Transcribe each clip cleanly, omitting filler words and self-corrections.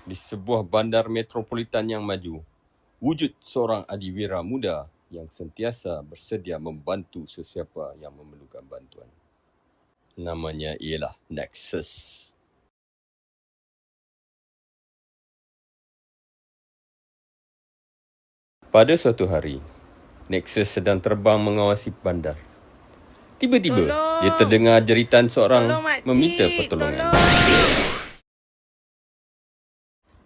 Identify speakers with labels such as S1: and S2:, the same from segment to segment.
S1: Di sebuah bandar metropolitan yang maju, wujud seorang adiwira muda yang sentiasa bersedia membantu sesiapa yang memerlukan bantuan. Namanya ialah Nexus. Pada suatu hari, Nexus sedang terbang mengawasi bandar. Tiba-tiba, dia terdengar jeritan seorang meminta pertolongan.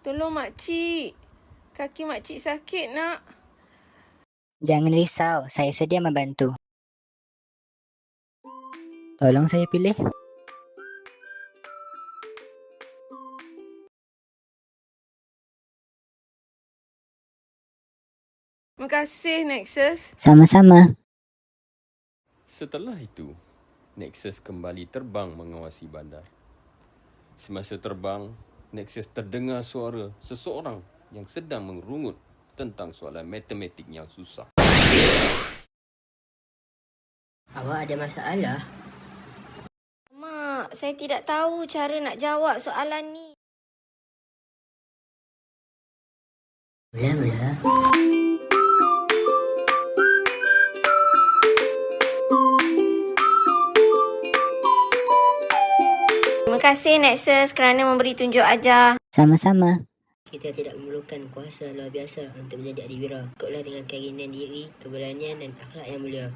S2: Tolong makcik. Kaki makcik sakit nak.
S3: Jangan risau, saya sedia membantu. Tolong saya pilih.
S2: Terima kasih Nexus.
S3: Sama-sama.
S1: Setelah itu, Nexus kembali terbang mengawasi bandar. Semasa terbang, Nexus terdengar suara seseorang yang sedang mengerungut tentang soalan matematik yang susah.
S4: Awak ada masalah?
S2: Mak, saya tidak tahu cara nak jawab soalan ni.
S4: Mula-mula.
S2: Terima kasih Nexus kerana memberi tunjuk ajar.
S3: Sama-sama.
S4: Kita tidak memerlukan kuasa luar biasa untuk menjadi adiwira. Ikutlah dengan keinginan diri, keberanian dan akhlak yang mulia.